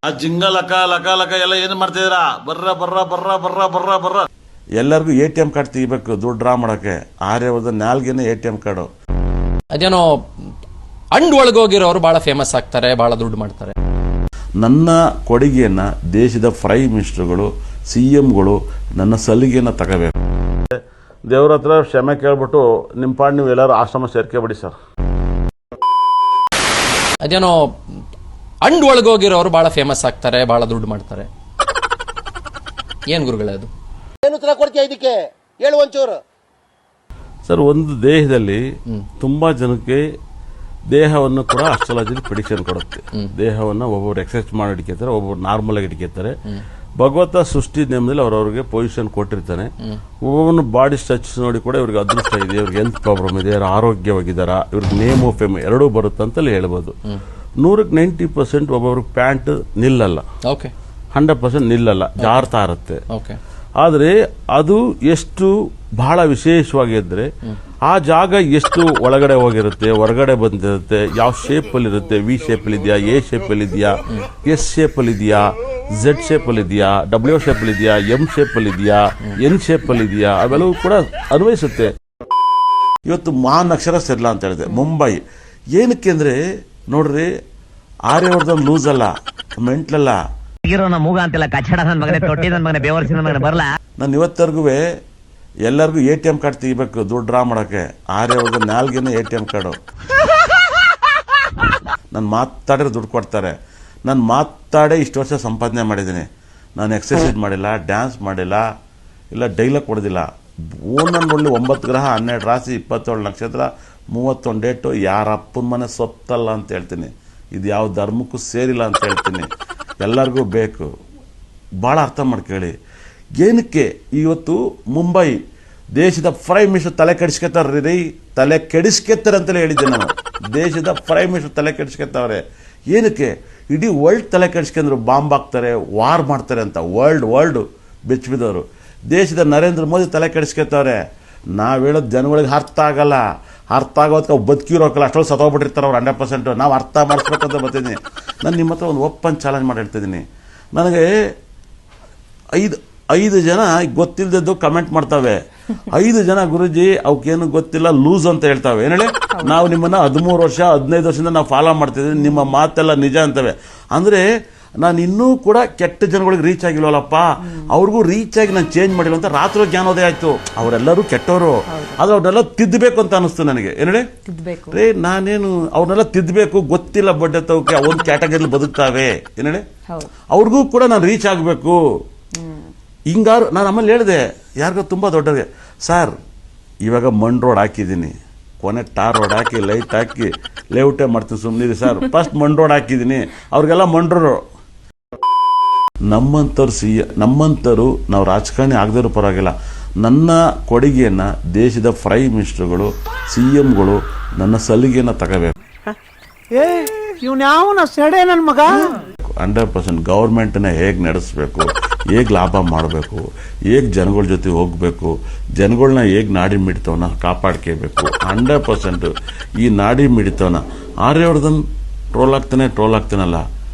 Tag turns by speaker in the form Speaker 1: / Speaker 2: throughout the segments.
Speaker 1: ಆ ಜಿಂಗ ಲಕ ಲಕ ಲಕ ಎಲ್ಲ ಏನ್ ಮಾಡ್ತಿದ್ದೀರಾ? ಬರ್ರ ಬರ್ರ ಬರ್ರ ಬರ್ರ ಬರ್ರ ಬರ್ರ. ಎಲ್ಲರಿಗೂ ATM ಕಾರ್ಡ್ ತೆಗಿಬೇಕು ದುಡ್ಡು ಡ್ರಾ ಮಾಡಕ್ಕೆ. ಆರ್ಯವರ್ಧನ್ ನಾಲ್ಗೇನೆ ATM ಕಾರ್ಡು.
Speaker 2: ಅದೇನೋ ಅಂಡ್ ಒಳಗೋಗಿರೋರು ಬಹಳ ಫೇಮಸ್ ಆಗ್ತಾರೆ, ಬಹಳ ದುಡ್ಡು ಮಾಡ್ತಾರೆ.
Speaker 1: ನನ್ನ ಕೊಡುಗೆಯನ್ನ ದೇಶದ ಪ್ರೈಮ್ ಮಿನಿಸ್ಟರ್ಗಳು, CMಗಳು ನನ್ನ ಸಲಿಗೆಯನ್ನ ತಗೋಬೇಕು. ದೇವ್ರ ಹತ್ರ ಕ್ಷಮೆ ಕೇಳ್ಬಿಟ್ಟು ನಿಮ್ಮ ಪಾಡ್ ನೀವು ಎಲ್ಲರೂ ಆಶ್ರಮ ಸೇರ್ಕೊಬಿಡಿ ಸರ್.
Speaker 2: ಅದೇನೋ ಅಂಡ್ ಒಳಗೋಗಿರೋರು ಬಹಳ ಫೇಮಸ್ ಆಗ್ತಾರೆ, ಬಹಳ ದುಡ್ಡು ಮಾಡ್ತಾರೆ. ಏನ್ ಗುರುಗಳೇ ಅದು?
Speaker 3: ಏನು ಉತ್ತರ ಕೊಡ್ತೀಯ ಇದಕ್ಕೆ? ಹೇಳು ಒಂಚೂರು.
Speaker 1: ಸರ್, ಒಂದು ದೇಹದಲ್ಲಿ ತುಂಬಾ ಜನಕ್ಕೆ ದೇಹವನ್ನು ಕೂಡ ಅಸ್ಟ್ರಾಲಜಿ ಪ್ರಿಡಿಕ್ಷನ್ ಕೊಡುತ್ತೆ. ದೇಹವನ್ನು ಒಬ್ಬೊಬ್ರು ಎಕ್ಸರ್ಸೈಸ್ ಮಾಡಿ ಹಿಡಿಕೇತಾರೆ, ಒಬ್ಬೊಬ್ರು ನಾರ್ಮಲ್ ಆಗಿ ಹಿಡಿಕೇತಾರೆ. ಭಗವಂತ ಸೃಷ್ಟಿ ನೇಮದಲ್ಲಿ ಅವ್ರವ್ರಿಗೆ ಪೊಸಿಷನ್ ಕೊಟ್ಟಿರ್ತಾನೆ. ಒಬ್ಬೊಬ್ಬನ ಬಾಡಿ ಸ್ಟ್ರಕ್ಚರ್ಸ್ ನೋಡಿ ಕೂಡ ಇವ್ರಿಗೆ ಅದೃಷ್ಟ ಇದೆ, ಇವ್ರಿಗೆ ಹೆಲ್ತ್ ಪ್ರಾಬ್ಲಮ್ ಇದೆ, ಇವ್ರು ಆರೋಗ್ಯವಾಗಿದ್ದಾರಾ, ಇವ್ರಿಗೆ ನೇಮ್ ಆಫ್ ಫೇಮ್ ಎರಡೂ ಬರುತ್ತೆ ಅಂತಲೇ ಹೇಳ್ಬೋದು. 100% ಒಬ್ಬೊಬ್ರಿಗೆ ಪ್ಯಾಂಟ್ ನಿಲ್ಲಲ್ಲ, 100% ನಿಲ್ಲಲ್ಲ, ಜಾರ್ತಾ ಇರುತ್ತೆ. ಆದರೆ ಅದು ಎಷ್ಟು ಬಹಳ ವಿಶೇಷವಾಗಿ ಇದ್ರೆ ಆ ಜಾಗ ಎಷ್ಟು ಒಳಗಡೆ ಹೋಗಿರುತ್ತೆ, ಹೊರಗಡೆ ಬಂದಿರುತ್ತೆ, ಯಾವ ಶೇಪಲ್ಲಿ ಇರುತ್ತೆ, ವಿ ಶೇಪಲ್ಲಿ ಇದೆಯಾ, ಎ ಶೇಪಲ್ಲಿ ಇದೆಯಾ, ಎಸ್ ಶೇಪಲ್ಲಿ ಇದೆಯಾ, ಝೆಡ್ ಶೇಪಲ್ಲಿ ಇದೆಯಾ, ಡಬ್ಲ್ಯೂ ಶೇಪಲ್ಲಿ ಇದೆಯಾ, ಎಂ ಶೇಪಲ್ಲಿ ಇದೆಯಾ, ಎನ್ ಶೇಪಲ್ಲಿ ಇದೆಯಾ, ಅವೆಲ್ಲವೂ ಕೂಡ ಅನ್ವಯಿಸುತ್ತೆ. ಇವತ್ತು ಮಹಾನಕ್ಷರ ಸೇರಲ್ಲ ಅಂತ ಹೇಳಿದೆ ಮುಂಬೈ. ಏನಕ್ಕೆ ಅಂದ್ರೆ ನೋಡ್ರಿ, ಆರ್ಯವರ್ಧನ್ ಲೂಸ್ ಅಲ್ಲ, ಮೆಂಟ್ಲಲ್ಲ.
Speaker 4: ಮೂಗ ಅಂತೆಲ್ಲ ಕಚ್ಚಡ ನನ್ನ ಮಗನೇ, ತೊಟ್ಟಿ ನನ್ನ ಮಗನೇ, ಬೇವರ್ಸಿ ನನ್ನ ಮಗನೇ ಬರಲ್ಲ.
Speaker 1: ನಾನು ಇವತ್ತರೆಗೂ ಎಲ್ಲರಿಗೂ ATM ಕಾರ್ಡ್ ತೆಗಿಬೇಕು ದುಡ್ಡು ಡ್ರಾ ಮಾಡಕ್ಕೆ. ಆರ್ಯವರ್ಧನ್ ನಾಲ್ಗೇನೆ ATM ಕಾರ್ಡು. ನಾನು ಮಾತಾಡಿದ್ರೆ ದುಡ್ಡು ಕೊಡ್ತಾರೆ. ನಾನು ಮಾತಾಡೇ ಇಷ್ಟು ವರ್ಷ ಸಂಪಾದನೆ ಮಾಡಿದ್ದೀನಿ. ನಾನು ಎಕ್ಸರ್ಸೈಸ್ ಮಾಡಿಲ್ಲ, ಡ್ಯಾನ್ಸ್ ಮಾಡಿಲ್ಲ, ಇಲ್ಲ ಡೈಲಾಗ್ ಕೊಡೋದಿಲ್ಲ. ನನ್ನ ಒಳ್ಳೆ 9 ಗ್ರಹ, 12 ರಾಶಿ, 27 ನಕ್ಷತ್ರ, 31 ಡೇಟು ಯಾರ ಅಪ್ಪನ ಮನೆ ಸೊತ್ತಲ್ಲ ಅಂತ ಹೇಳ್ತೀನಿ. ಇದು ಯಾವ ಧರ್ಮಕ್ಕೂ ಸೇರಿಲ್ಲ ಅಂತ ಹೇಳ್ತೀನಿ. ಎಲ್ಲರಿಗೂ ಬೇಕು. ಭಾಳ ಅರ್ಥ ಮಾಡ್ಕೊಳ್ಳಿ. ಏನಕ್ಕೆ ಇವತ್ತು ಮುಂಬೈ ದೇಶದ ಪ್ರೈಮ್ ಮಿನಿಸ್ಟರ್ ತಲೆ ಕೆಡಿಸ್ಕೊತಾರ್ರಿ ರೀ, ತಲೆ ಕೆಡಿಸ್ಕೊತಾರೆ ಅಂತಲೇ ಹೇಳಿದ್ದೆ ನಾನು. ದೇಶದ ಪ್ರೈಮ್ ಮಿನಿಸ್ಟರ್ ತಲೆ ಕೆಡಿಸ್ಕೊತಾವ್ರೆ. ಏನಕ್ಕೆ? ಇಡೀ ವರ್ಲ್ಡ್ ತಲೆ ಕೆಡಿಸ್ಕೊಂಡ್ರು, ಬಾಂಬ್ ಹಾಕ್ತಾರೆ, ವಾರ್ ಮಾಡ್ತಾರೆ ಅಂತ ವರ್ಲ್ಡ್ ಬೆಚ್ಚಿಬಿದವರು. ದೇಶದ ನರೇಂದ್ರ ಮೋದಿ ತಲೆ ಕೆಡಿಸ್ಕೊತಾವ್ರೆ. ನಾವು ಹೇಳೋದು ಜನಗಳಿಗೆ ಅರ್ಥ ಆಗಲ್ಲ. ಅರ್ಥ ಆಗೋದಕ್ಕೆ ಅವು ಬದುಕಿರೋಕಲ್ಲ, ಅಷ್ಟೊಂದು ಸತ್ತೋಗ್ಬಿಟ್ಟಿರ್ತಾರೆ ಅವ್ರು 100%. ನಾವು ಅರ್ಥ ಮಾಡಿಸ್ಬೇಕಂತ ಬರ್ತಿದ್ದೀನಿ. ನಾನು ನಿಮ್ಮ ಹತ್ರ ಒಂದು ಓಪನ್ ಚಾಲೆಂಜ್ ಮಾಡಿ ಹೇಳ್ತಿದ್ದೀನಿ. ನನಗೆ 5 ಜನ ಗೊತ್ತಿಲ್ಲದ್ದು ಕಮೆಂಟ್ ಮಾಡ್ತಾವೆ. 5 ಜನ ಗುರುಜಿ ಅವಕ್ಕೇನು ಗೊತ್ತಿಲ್ಲ, ಲೂಸ್ ಅಂತ ಹೇಳ್ತಾವೆ. ಏನ್ ಹೇಳಿ, ನಾವು ನಿಮ್ಮನ್ನ 13 ವರ್ಷ 15 ವರ್ಷದಿಂದ ನಾವು ಫಾಲೋ ಮಾಡ್ತಿದ್ದೀವಿ, ನಿಮ್ಮ ಮಾತೆಲ್ಲ ನಿಜ ಅಂತವೆ. ಅಂದ್ರೆ ನಾನು ಇನ್ನೂ ಕೂಡ ಕೆಟ್ಟ ಜನಗಳಿಗೆ ರೀಚ್ ಆಗಿಲ್ವಲ್ಲಪ್ಪ, ಅವ್ರಿಗೂ ರೀಚ್ ಆಗಿ ನಾನು ಚೇಂಜ್ ಮಾಡಿಲ್ಲ ಅಂತ ರಾತ್ರಿ ಜ್ಞಾನೋದಯ ಆಯ್ತು. ಅವರೆಲ್ಲರೂ ಕೆಟ್ಟವರು, ಆದ್ರೆ ಅವ್ರನ್ನೆಲ್ಲ ತಿದ್ದಬೇಕು ಅಂತ ಅನಿಸ್ತು ನನಗೆ. ಏನ್ ಹೇಳಿ ರೇ, ನಾನೇನು ಅವ್ರನ್ನೆಲ್ಲ ತಿದ್ದಬೇಕು, ಗೊತ್ತಿಲ್ಲ ಬಡ್ಡೆ ತವಕ್ಕೆ ಒಂದು ಕ್ಯಾಟಗರಿ ಬದುಕ್ತಾವೆ. ಏನ್ ಹೇಳಿ, ಅವ್ರಿಗೂ ಕೂಡ ನಾನು ರೀಚ್ ಆಗಬೇಕು. ಹಿಂಗಾರು ನಾನು ಆಮೇಲೆ ಹೇಳಿದೆ ಯಾರಿಗೋ ತುಂಬ ದೊಡ್ಡವ್ರಿಗೆ, ಸರ್ ಇವಾಗ ಮಣ್ ರೋಡ್ ಹಾಕಿದ್ದೀನಿ, ಕೊನೆ ಟಾರ್ ರೋಡ್ ಹಾಕಿ ಲೈಟ್ ಹಾಕಿ ಲೇಔಟೇ ಮಾಡ್ತೀನಿ, ಸುಮ್ಮನಿರಿ ಸರ್. ಫಸ್ಟ್ ಮಣ್ ರೋಡ್ ಹಾಕಿದ್ದೀನಿ, ಅವ್ರಿಗೆಲ್ಲ ಮಣ್ರು. ನಮ್ಮಂಥವ್ರು ನಾವು ರಾಜಕಾರಣಿ ಆಗದಿರೋ ಪರವಾಗಿಲ್ಲ. ನನ್ನ ಕೊಡುಗೆಯನ್ನ ದೇಶದ ಪ್ರೈಮ್ ಮಿನಿಸ್ಟರ್ಗಳು, CMಗಳು ನನ್ನ ಸಲಿಗೆಯನ್ನ ತಗೋಬೇಕು.
Speaker 3: ಇವನ್ಯಾವನ ಸೆಡೆ ನನ್ನ ಮಗ.
Speaker 1: 100% ಗೌರ್ಮೆಂಟ್ನ ಹೇಗೆ ನಡೆಸಬೇಕು, ಹೇಗೆ ಲಾಭ ಮಾಡಬೇಕು, ಹೇಗೆ ಜನಗಳ ಜೊತೆ ಹೋಗಬೇಕು, ಜನಗಳನ್ನ ಹೇಗೆ ನಾಡಿ ಮಿಡಿತವನ್ನ ಕಾಪಾಡ್ಕೋಬೇಕು. 100% ಈ ನಾಡಿ ಮಿಡಿತವನ್ನ ಆರ್ಯವರ್ಧನ್ ಟ್ರೋಲ್ ಆಗ್ತಾನಲ್ಲ,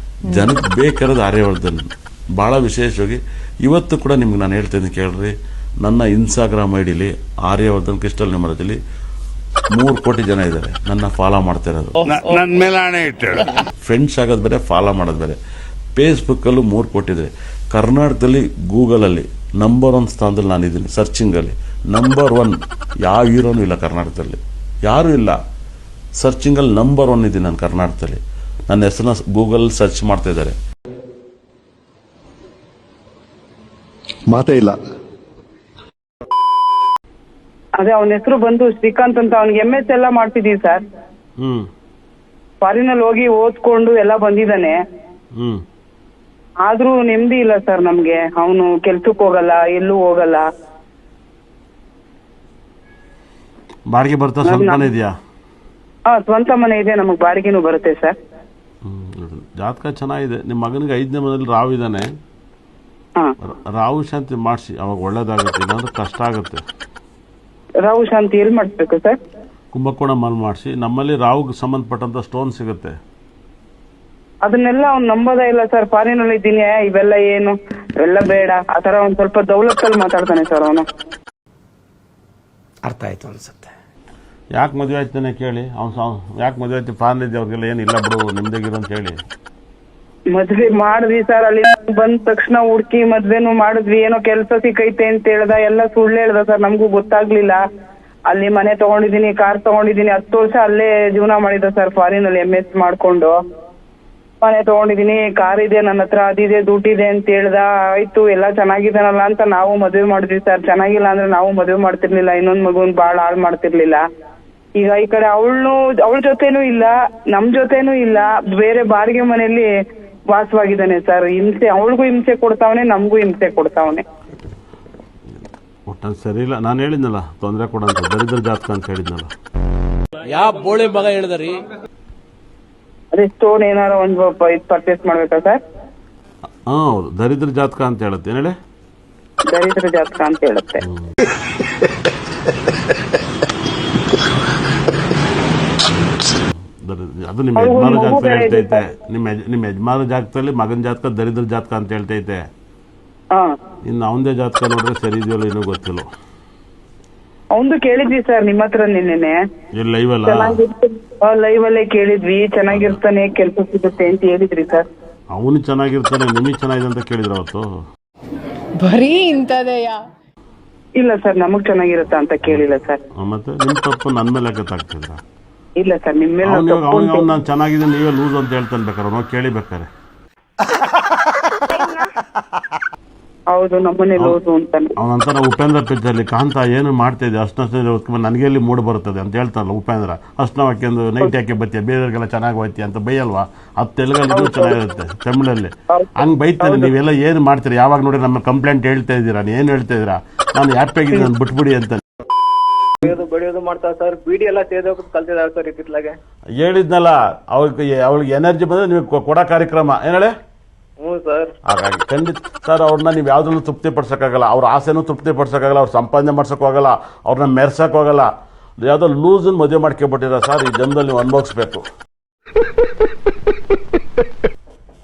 Speaker 1: ಜನಕ್ಕೆ ಬೇಕಾರೋದು ಆರ್ಯವರ್ಧನ್. ಭಾಳ ವಿಶೇಷವಾಗಿ ಇವತ್ತು ಕೂಡ ನಿಮ್ಗೆ ನಾನು ಹೇಳ್ತೀನಿ ಕೇಳ್ರಿ, ನನ್ನ ಇನ್ಸ್ಟಾಗ್ರಾಮ್ ಐಡಿಲಿ ಆರ್ಯವರ್ಧನ್ ಕ್ರಿಸ್ಟಲ್ ನಿಮರದಲ್ಲಿ 3 ಕೋಟಿ ಜನ ಇದ್ದಾರೆ ನನ್ನ ಫಾಲೋ ಮಾಡ್ತಾ ಇರೋದು. ಫ್ರೆಂಡ್ಸ್ ಆಗೋದು ಬೇರೆ, ಫಾಲೋ ಮಾಡೋದು ಬೇರೆ. ಫೇಸ್ಬುಕ್ಕಲ್ಲೂ 3 ಕೋಟಿ ಇದೆ. ಕರ್ನಾಟಕದಲ್ಲಿ ಗೂಗಲಲ್ಲಿ ನಂಬರ್ 1 ಸ್ಥಾನದಲ್ಲಿ ನಾನಿದ್ದೀನಿ. ಸರ್ಚಿಂಗಲ್ಲಿ ನಂಬರ್ 1 ಯಾವ ಹೀರೋನು ಇಲ್ಲ ಕರ್ನಾಟಕದಲ್ಲಿ, ಯಾರೂ ಇಲ್ಲ. ಸರ್ಚಿಂಗಲ್ಲಿ ನಂಬರ್ 1 ಇದ್ದೀನಿ ನಾನು ಕರ್ನಾಟಕದಲ್ಲಿ. ನನ್ನ ಹೆಸರನ್ನ ಗೂಗಲ್ ಸರ್ಚ್ ಮಾಡ್ತಾ ಇದ್ದಾರೆ.
Speaker 5: ಮಾತೇ ಇಲ್ಲ.
Speaker 6: ಅದೇ ಅವನ ಹೆಸರು ಬಂದು ಶ್ರೀಕಾಂತ್ ಅಂತ. ಅವ್ನಿಗೆ MS ಎಲ್ಲ ಮಾಡ್ತಿದೀವಿ ಸರ್. ಫಾರಿನಲ್ಲಿ ಹೋಗಿ ಓದ್ಕೊಂಡು ಎಲ್ಲ ಬಂದಿದ್ದಾನೆ. ಆದ್ರೂ ನೆಮ್ಮದಿ ಇಲ್ಲ ಸರ್ ನಮ್ಗೆ. ಅವನು ಕೆಲ್ಸಕ್ಕೆ ಹೋಗಲ್ಲ, ಎಲ್ಲೂ ಹೋಗಲ್ಲ.
Speaker 1: ಬಾಡಿಗೆ ಬರ್ತಾ ಸ್ವಂತ ಮನೆ ಇದೆಯಾ?
Speaker 6: ಸ್ವಂತ ಮನೆ ಇದೆ, ನಮಗ್ ಬಾಡಿಗೆನೂ ಬರುತ್ತೆ ಸರ್.
Speaker 1: ಜಾತಕ ಚೆನ್ನಾಗಿದೆ. ನಿಮ್ಮ ಮಗನಿಗೆ 5ನೇ ಮನೇಲಿ ರಾವ್ ಇದ್ದಾನೆ. ರಾಹು ಶಾಂತಿ ಮಾಡಿಸಿ, ಅವಾಗ ಒಳ್ಳೇದಾಗುತ್ತೆ. ಇಲ್ಲಾಂದ್ರೆ ಕಷ್ಟ ಆಗುತ್ತೆ.
Speaker 6: ರಾಹು ಶಾಂತಿ ಎಲ್ಲಿ ಮಾಡಿಸ್ಬೇಕು ಸರ್?
Speaker 1: ಕುಂಭಕೋಣ ಮಲ್ ಮಾಡಿಸಿ. ನಮ್ಮಲ್ಲಿ ರಾಹುಗೆ ಸಂಬಂಧಪಟ್ಟಂತ ಸ್ಟೋನ್ ಸಿಗುತ್ತೆ.
Speaker 6: ಅದನ್ನೆಲ್ಲ ಅವ್ನು ನಂಬೋದೇ ಇಲ್ಲ ಸರ್. ಫಾರಿನ್ ಅಲ್ಲಿ ಇದ್ದೀನಿ, ಇವೆಲ್ಲ ಏನು, ಇವೆಲ್ಲ ಬೇಡ, ಆತರ ಒಂದ್ ಸ್ವಲ್ಪ ದೌಲತ್ತಲ್ಲಿ ಮಾತಾಡ್ತಾನೆ ಸರ್ ಅವನು.
Speaker 7: ಅರ್ಥ ಆಯ್ತು ಅನ್ಸುತ್ತೆ.
Speaker 1: ಯಾಕೆ ಮದುವೆ ಆಯ್ತಾನೆ ಕೇಳಿ, ಯಾಕೆ ಮದುವೆ ಆಯ್ತು ಫಾನ್ ಇದೆ ಅವ್ರಿಗೆಲ್ಲ ಏನಿಲ್ಲ ಬಿಡು ನಿಮ್ದಾಗಿರೋ ಅಂತ ಹೇಳಿ.
Speaker 6: ಮದ್ವೆ ಮಾಡಿದ್ವಿ ಸರ್, ಅಲ್ಲಿ ಬಂದ ತಕ್ಷಣ ಹುಡ್ಕಿ ಮದ್ವೆನೂ ಮಾಡಿದ್ವಿ. ಏನೋ ಕೆಲ್ಸ ಸಿಕ್ಕೈತೆ ಅಂತ ಹೇಳ್ದ, ಎಲ್ಲ ಸುಳ್ಳು ಹೇಳ್ದ ಸರ್, ನಮ್ಗೂ ಗೊತ್ತಾಗ್ಲಿಲ್ಲ. ಅಲ್ಲಿ ಮನೆ ತಗೊಂಡಿದೀನಿ, ಕಾರ್ ತಗೊಂಡಿದೀನಿ, 10 ವರ್ಷ ಅಲ್ಲೇ ಜೀವನ ಮಾಡಿದ ಸರ್, ಫಾರಿನ್ ಅಲ್ಲಿ MS ಮಾಡ್ಕೊಂಡು. ಮನೆ ತಗೊಂಡಿದೀನಿ, ಕಾರ್ ಇದೆ ನನ್ನ ಹತ್ರ, ಅದಿದೆ, ದುಡ್ಡಿದೆ ಅಂತ ಹೇಳ್ದ. ಆಯ್ತು ಎಲ್ಲ ಚೆನ್ನಾಗಿದ್ದಾನಲ್ಲ ಅಂತ ನಾವು ಮದ್ವೆ ಮಾಡಿದ್ವಿ ಸರ್. ಚೆನ್ನಾಗಿಲ್ಲ ಅಂದ್ರೆ ನಾವು ಮದ್ವೆ ಮಾಡ್ತಿರ್ಲಿಲ್ಲ, ಇನ್ನೊಂದ್ ಮಗುನ್ ಬಾಳ ಹಾಳು ಮಾಡ್ತಿರ್ಲಿಲ್ಲ. ಈಗ ಈ ಕಡೆ ಅವಳ ಜೊತೆನೂ ಇಲ್ಲ, ನಮ್ ಜೊತೆನೂ ಇಲ್ಲ, ಬೇರೆ ಬಾಡಿಗೆ ಮನೆಯಲ್ಲಿ ವಾಸವಾಗಿದ್ದಾನೆ ಸರ್. ಹಿಂಸೆ, ಅವಳಿಗೂ ಹಿಂಸೆ ಕೊಡ್ತಾವನೆ, ನಮಗೂ ಹಿಂಸೆ ಕೊಡ್ತಾವನೆ.
Speaker 1: ಒಟ್ಟಲ್ಲಿ ಸರಿ ಇಲ್ಲ. ನಾನು ಹೇಳಿದ್ನಲ್ಲ ತೊಂದರೆ ಕೊಡಂತ, ದರಿದ್ರ ಜಾತಕ ಅಂತ ಹೇಳಿದ್ನಲ್ಲ.
Speaker 7: ಯಾವ ಬೋಳಿ ಮಗ ಹೇಳಿದ್ರಿ?
Speaker 6: ಅದೇ ಸ್ಟೋನ್ ಏನಾರ ಒಂದು ಪರ್ಚೇಸ್ ಮಾಡ್ಬೇಕಾ ಸರ್?
Speaker 1: ಹೌದು, ದರಿದ್ರ ಜಾತಕ ಅಂತ ಹೇಳುತ್ತೆ. ಏನ್ ಹೇಳಿ?
Speaker 6: ದರಿದ್ರ ಜಾತಕ ಅಂತ ಹೇಳುತ್ತೆ.
Speaker 1: ಅದು ನಿಮ್ಮ ಯಜಮಾನ ಜಾತಕ ಹೇಳ್ತೈತೆ. ನಿಮ್ಮ ಯಜಮಾನ ಜಾತಕದಲ್ಲಿ ಮಗನ ಜಾತಕ ದರಿದ್ರ ಜಾತಕ ಅಂತ ಹೇಳ್ತೈತೆ. ಇನ್ನು ಅವನದೇ ಜಾತಕ ನೋಡ್ರೆ ಸರಿ ಇದೆಯಲ್ಲ ಇನ್ನೂ ಗೊತ್ತಿಲ್ಲ.
Speaker 6: ಅವಂದು ಕೇಳಿದ್ವಿ ಸರ್ ನಿಮ್ಮ ಹತ್ರ ನಿನ್ನೆ.
Speaker 1: ಲೈವ್ ಅಲ್ಲ,
Speaker 6: ಲೈವ್ ಅಲ್ಲೇ ಕೇಳಿದ್ವಿ. ಚೆನ್ನಾಗಿರ್ತಾನೆ, ಕೆಲಸ ಸಿಗುತ್ತೆ ಅಂತ ಹೇಳಿದ್ರಿ ಸರ್.
Speaker 1: ಅವನು ಚೆನ್ನಾಗಿರ್ತಾನೆ, ನಿಮಗೆ ಚೆನ್ನಾಗಿದೆ ಅಂತ ಕೇಳಿದ್ರ ಅವತ್ತು?
Speaker 8: ಬರೀ ಇಂಥದೆಯಾ?
Speaker 6: ಇಲ್ಲ ಸರ್, ನಮಗ್ ಚೆನ್ನಾಗಿರುತ್ತ ಅಂತ ಕೇಳಿಲ್ಲ ಸರ್.
Speaker 1: ಮತ್ತೆ ನಿಮ್ ತಪ್ಪು ನನ್ನ ಮೇಲೆ ಆಗ್ತಿದ್ರ?
Speaker 6: ಇಲ್ಲ ಸರ್, ನಿಮ್ಮ ಮೇಲೆ
Speaker 1: ಅವ್ನು ನಾನು ಚೆನ್ನಾಗಿದೆ ನೀವೇ ಲೂಸ್ ಅಂತ ಹೇಳ್ತಾನೆ, ಬೇಕಾರೆ ನಾವು ಕೇಳಿಬೇಕಾರೆ.
Speaker 6: ಹೌದು, ನಮ್ಮನೆ ಲೂಸು ಅಂತಾನೆ.
Speaker 1: ಅವನಂತ ಉಪೇಂದ್ರ ಪಿಕ್ಚರ್ಲಿ ಕಾಂತ ಏನು ಮಾಡ್ತಾ ಇದೆ ಅರ್ಶನ ನನಗೆ ಎಲ್ಲಿ ಮೂಡ್ ಬರ್ತದೆ ಅಂತ ಹೇಳ್ತಾನಲ್ಲ ಉಪೇಂದ್ರ. ಅರ್ಶನ ಹಾಕ್ಯಂದು ನೈಟ್ ಯಾಕೆ ಬತ್ತೀಯ, ಬೇರೆಯವ್ರಿಗೆಲ್ಲ ಚೆನ್ನಾಗಿ ಹೋಯ್ತಿ ಅಂತ ಬೈಯಲ್ವಾ? ಅದು ತೆಲುಗಲ್ಲಿ ಚೆನ್ನಾಗಿರುತ್ತೆ, ತಮಿಳಲ್ಲಿ ಹಂಗೆ ಬೈತಾನೆ. ನೀವೆಲ್ಲ ಏನು ಮಾಡ್ತೀರಿ? ಯಾವಾಗ ನೋಡಿ ನಮ್ಮ ಕಂಪ್ಲೇಂಟ್ ಹೇಳ್ತಾ ಇದ್ದೀರಾ, ಏನು ಹೇಳ್ತಾ ಇದ್ದೀರಾ? ನಾನು ಹ್ಯಾಪಿಯಾಗಿದ್ದೀನಿ, ನಾನು ಬಿಟ್ಬಿಡಿ ಅಂತ
Speaker 9: ಬೆಳೆಯೋದು ಮಾಡ್ತಾರೆ ಸರ್. ಬಿಡಿ ಎಲ್ಲ ಸೇದೋದು ಕಲ್ತಿದ್ದಾರೆ ಸರ್ ಇತ್ತಿತ್ಲಾಗೆ.
Speaker 1: ಹೇಳಿದ್ನಲ್ಲ, ಅವಳಿಗೆ ಎನರ್ಜಿ ಬಂದ್ರೆ ನೀವು ಕೊಡೋ ಕಾರ್ಯಕ್ರಮ ಏನ್ ಹೇಳಿ?
Speaker 9: ಹ್ಞೂ ಸರ್.
Speaker 1: ಹಾಗಾಗಿ ಖಂಡಿತ ಸರ್, ಅವ್ರನ್ನ ನೀವು ಯಾವ್ದ್ರಲ್ಲೂ ತೃಪ್ತಿ ಪಡ್ಸೋಕ್ಕಾಗಲ್ಲ, ಅವ್ರ ಆಸೆನೂ ತೃಪ್ತಿ ಪಡ್ಸೋಕ್ಕಾಗಲ್ಲ, ಅವ್ರ ಸಂಪಾದನೆ ಮಾಡ್ಸೋಕೆ ಹೋಗಲ್ಲ, ಅವ್ರನ್ನ ಮೆರ್ಸಕ್ ಹೋಗಲ್ಲ. ಯಾವುದೋ ಲೂಸನ್ ಮದುವೆ ಮಾಡ್ಕೊಬಿಟ್ಟಿರ ಸರ್, ಈ ಜನ್ಮದಲ್ಲಿ ನೀವು ಅನುಭವಿಸ್ಬೇಕು.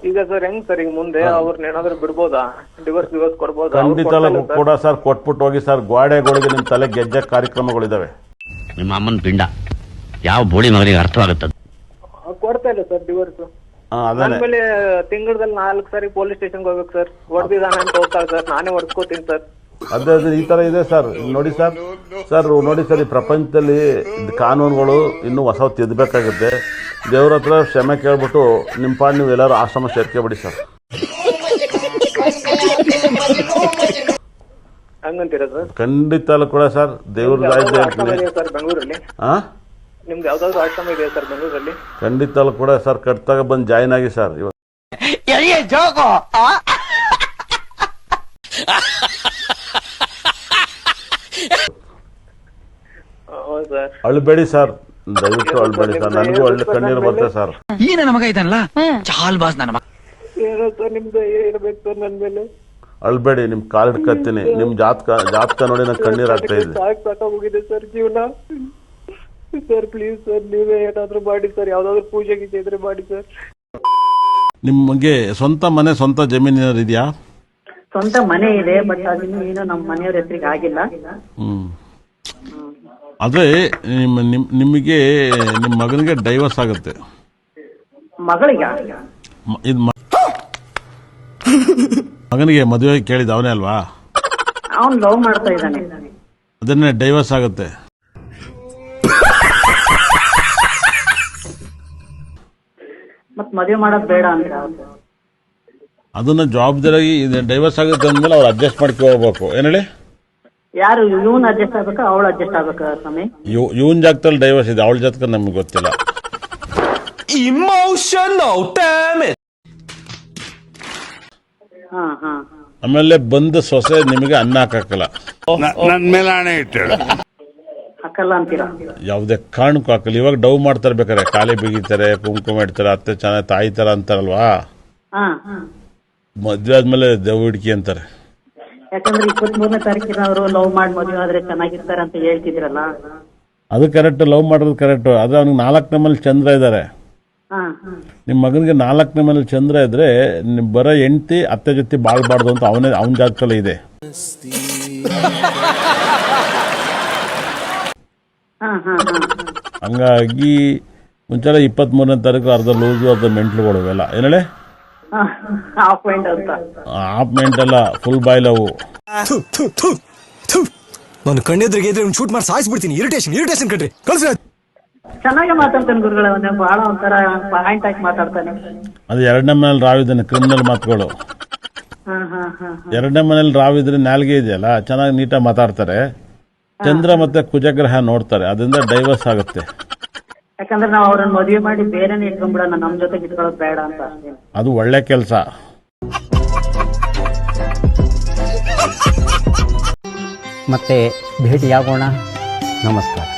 Speaker 9: ಈಗ ಸರ್ ಹೆಂಗ್ ಸರ್, ಈಗ ಮುಂದೆ ಅವ್ರನ್ನ ಏನಾದ್ರು ಬಿಡ್ಬೋದಾ? ಡಿವೋರ್ಸ್ ಕೊಡ್ಬೋದಾ?
Speaker 1: ಖಂಡಿತ ಕೂಡ ಸರ್, ಕೊಟ್ಬಿಟ್ಟು ಹೋಗಿ ಸರ್. ಗೋಡೆಗಳಿಗೆ ನಿಮ್ಮ ತಲೆ ಗೆಜ್ಜೆ ಕಾರ್ಯಕ್ರಮಗಳಿದಾವೆ.
Speaker 4: ನಿಮ್ಮ ಅಮ್ಮನ ಪಿಂಡ ಯಾವ ಬೋಳಿ ಮಗನಿಗೆ ಅರ್ಥವಾಗುತ್ತದೆ?
Speaker 9: ಕೊಡ್ತಾ ಇಲ್ಲ ಸರ್ ಡಿವೋರ್ಸ್.
Speaker 1: ಅದೇ
Speaker 9: ಆಮೇಲೆ ತಿಂಗಳಲ್ಲಿ 4 ಸಾರಿ ಪೊಲೀಸ್ ಸ್ಟೇಷನ್ಗೆ ಹೋಗ್ಬೇಕು ಸರ್. ಹೊಡೆದಿದ್ದಾನೆ ಅಂತ ಹೋಗ್ತಾರೆ ಸರ್, ನಾನೇ ಹೊಡ್ಸ್ಕೋತೀನಿ ಸರ್.
Speaker 1: ಅದೇ ಈ ತರ ಇದೆ ಸರ್. ನೋಡಿ ಸರ್, ನೋಡಿ ಸರ್, ಈ ಪ್ರಪಂಚದಲ್ಲಿ ಕಾನೂನುಗಳು ಇನ್ನೂ ಹೊಸ ತಿದ್ದಬೇಕಾಗುತ್ತೆ. ದೇವ್ರ ಹತ್ರ ಕ್ಷಮೆ ಕೇಳ್ಬಿಟ್ಟು ನಿಮ್ಮ ಪಾಡ್ ನೀವು ಎಲ್ಲರೂ ಆಶ್ರಮ ಸೇರ್ಕೊಬಿಡಿ ಸರ್.
Speaker 9: ಹಂಗಂತೀರಾ ಸರ್?
Speaker 1: ಖಂಡಿತ ಕೂಡ ಸರ್, ದೇವ್ರ
Speaker 9: ಸರ್ ಬೆಂಗಳೂರಲ್ಲಿ ನಿಮ್ದು ಯಾವ್ದಾದ್ರು ಆಶ್ರಮ ಇದೆಯಾ ಸರ್ ಬೆಂಗಳೂರಲ್ಲಿ?
Speaker 1: ಖಂಡಿತ ಕೂಡ ಸರ್, ಕಟ್ಟಾಗ ಬಂದು ಜಾಯಿನ್ ಆಗಿ ಸರ್. ಅಳ್ಬೇಡಿ ಸರ್, ದಯವಿಟ್ಟು ಅಳ್ಬೇಡಿ ಸರ್. ನನಗೂ ಒಳ್ಳೆ ಕಣ್ಣೀರು ಬರ್ತದೆ ಸರ್.
Speaker 4: ಈ ನನ್ನ ಮಗ ಇದ್ದಾನಲ್ಲ ಚಾಲ್ ಬಾಸ್ ನನ್ನ ಮಗ.
Speaker 9: ಏನೋ ಸರ್ ನಿಮ್ದು ಇರ್ಬೇಕು ಸರ್ ನನ್ ಮೇಲೆ.
Speaker 1: ಅಳ್ಬೇಡಿ, ನಿಮ್ ಕಾಲ್ ಹಿಡ್ಕತ್ತೀನಿ. ನಿಮ್ ಜಾತಕ ನೋಡಿ ನಂಗೆ ಕಣ್ಣೀರ್ ಆಗ್ತಾ ಇದೆ.
Speaker 9: ಸಾಕಾಗೋಗಿದೆ ಸರ್ ಜೀವನ. ಸರ್ ಪ್ಲೀಸ್ ಸರ್, ನೀವೇ ಏನಾದ್ರು ಮಾಡಿ ಸರ್, ಯಾವ್ದಾದ್ರು ಪೂಜೆ ಗೀಜೆ ಇದ್ರೆ ಮಾಡಿ ಸರ್.
Speaker 1: ನಿಮ್ಗೆ ಸ್ವಂತ ಮನೆ, ಸ್ವಂತ ಜಮೀನು ಏನಾದ್ರು ಇದೆಯಾ?
Speaker 6: ಸ್ವಂತ ಮನೆ ಇದೆ, ಬಟ್ ಅದನ್ನು ಏನೋ ನಮ್ಮ ಮನೆಯವ್ರ ಹೆಸರಿಗೆ ಆಗಿಲ್ಲ.
Speaker 1: ಅದೇ ನಿಮಗೆ ನಿಮ್ಮ ಮಗನಿಗೆ ಡೈವರ್ಸ್ ಆಗುತ್ತೆ.
Speaker 6: ಮಗಳಿಗೆ
Speaker 1: ಇದು ಮಗನಿಗೆ ಮದುವೆ ಕೇಳಿದ ಅವನೇ ಅಲ್ವಾ?
Speaker 6: ಅವ್ನು ಲವ್ ಮಾಡ್ತಾ ಇದ್ದಾನೆ.
Speaker 1: ಅದನ್ನೇ ಡೈವರ್ಸ್ ಆಗುತ್ತೆ.
Speaker 6: ಮತ್ ಮದುವೆ ಮಾಡೋದ್ ಬೇಡ ಅಂತ
Speaker 1: ಅದನ್ನ ಜವಾಬ್ದಾರಿ ಡೈವರ್ಸ್ ಆಗುತ್ತೆ ಅಂದ್ಮೇಲೆ ಅವ್ರು ಅಡ್ಜಸ್ಟ್ ಮಾಡ್ಕೊ ಹೋಗ್ಬೇಕು. ಏನ್ ಹೇಳಿ?
Speaker 6: ಯಾರು ಇವನ್ ಅಡ್ಜಸ್ಟ್ ಆಗ್ಬೇಕಾ ಅವಳು ಅಡ್ಜಸ್ಟ್ ಆಗ್ಬೇಕಾ ಸ್ವಾಮಿ?
Speaker 1: ಇವನ್ ಜಾಗದಲ್ಲಿ ಡೈವರ್ಸ್ ಇದೆ, ಅವಳ ಜಾತಕ ನಮ್ಗೆ ಗೊತ್ತಿಲ್ಲ.
Speaker 7: Emotional damage.
Speaker 1: ಆಮೇಲೆ ಬಂದ ಸೊಸೆ ನಿಮಗೆ ಅನ್ನ ಹಾಕಲ್ಲ.
Speaker 10: ನನ್ ಮೇಲೆ ಹಣೆ ಇಟ್ಟಳು
Speaker 6: ಹಾಕಲ್ಲ ಅಂತೀರಾ?
Speaker 1: ಯಾವುದೇ ಕಾರಣಕ್ಕೂ ಹಾಕಲ್ಲ. ಇವಾಗ ಡವ್ ಮಾಡ್ತಾರೆ, ಬೇಕಾರೆ ಕಾಲಿ ಬಿಗಿತಾರೆ, ಕುಂಕುಮ ಇಡ್ತಾರೆ, ಅತ್ತೆ ಚೆನ್ನಾಗಿ ತಾಯಿ ತರ ಅಂತಾರಲ್ವಾ? ಮದ್ವೆ ಆದ್ಮೇಲೆ ದೆವ್ ಹಿಡ್ಕಿ ಅಂತಾರೆ.
Speaker 6: ಯಾಕಂದ್ರೆ 23ನೇ ತಾರೀಕಿನ ಅವರು ಲವ್ ಮಾಡಿ ಮದುವೆ ಆದ್ರೆ ಚೆನ್ನಾಗಿರ್ತಾರೆ ಅಂತ ಹೇಳ್ತಿದ್ರಲ್ಲ.
Speaker 1: ಅದು ಕರೆಕ್ಟ್, ಲವ್ ಮಾಡೋದು ಕರೆಕ್ಟ್. ಆದ್ರೆ ಅವ್ನಿಗೆ 4 ನಮ್ಮಲ್ಲಿ ಚಂದ್ರ ಇದ್ದಾರೆ. ನಿಮ್ಮ ಮಗನಿಗೆ 4ನೇ ಮನೇಲಿ ಚಂದ್ರ ಇದ್ರೆ ಬರೋ ಹೆಂಡತಿ ಅತ್ತೆ ಜೊತೆ ಬಾಳ್ಬಾರ್ದು ಅಂತ ಅವನ ಜಾಗದಲ್ಲೇ ಇದೆ. ಹಂಗಾಗಿ ಮುಂಚೆ 23ನೇ ತಾರೀಕು ಅರ್ಧ ಲೂಸು ಅರ್ಧ ಮೆಂಟ್ಲುಗಳು ಇವೆಲ್ಲ ಏನೇಳೆ ಹಾಫ್ ಮೆಂಟ್ ಅಲ್ಲ, ಫುಲ್ ಬಾಯ್ಲ್ ಅವು.
Speaker 11: ನಾನು ಕಣ್ಣೆದ್ರಿಗೆ ಇದ್ರೆ ಶೂಟ್ ಮಾಡಿ ಸಾಯಿಸ್ಬಿಡ್ತೀನಿ. ಇರಿಟೇಷನ್ ಕಣ್ರಿ, ಕಳ್ಸಿ.
Speaker 6: ಚೆನ್ನಾಗಿ ಮಾತಾಡ್ತಾನೆ ಗುರುಗಳ, ಬಹಳ ಒಂಥರ ಪಾಯಿಂಟ್ ಆಗಿ ಮಾತಾಡ್ತಾನೆ.
Speaker 1: ಅದು 2ನೇ ಮನೇಲಿ ರಾವಿದ್ದಾನೆ, ಕ್ರಿಮಿನಲ್ ಮಾತುಗಳು. 2ನೇ ಮನೇಲಿ ರಾವಿದ್ರೆ ನಾಲ್ಗೆ ಇದೆಯಲ್ಲ, ಚೆನ್ನಾಗಿ ನೀಟಾಗಿ ಮಾತಾಡ್ತಾರೆ. ಚಂದ್ರ ಮತ್ತೆ ಕುಜಗ್ರಹ ನೋಡ್ತಾರೆ, ಅದರಿಂದ ಡೈವರ್ಸ್ ಆಗುತ್ತೆ.
Speaker 6: ಯಾಕಂದ್ರೆ ನಾವು ಅವ್ರನ್ನ ಮದುವೆ ಮಾಡಿ ಬೇರೆನೇ ಇಟ್ಕೊಂಡ್ಬಿಡೋಣ, ನಮ್ ಜೊತೆಗೆ ಇಟ್ಕೊಳ್ಳೋದು ಬೇಡ ಅಂತ.
Speaker 1: ಅದು ಒಳ್ಳೆ ಕೆಲಸ.
Speaker 4: ಮತ್ತೆ ಭೇಟಿಯಾಗೋಣ. ನಮಸ್ಕಾರ.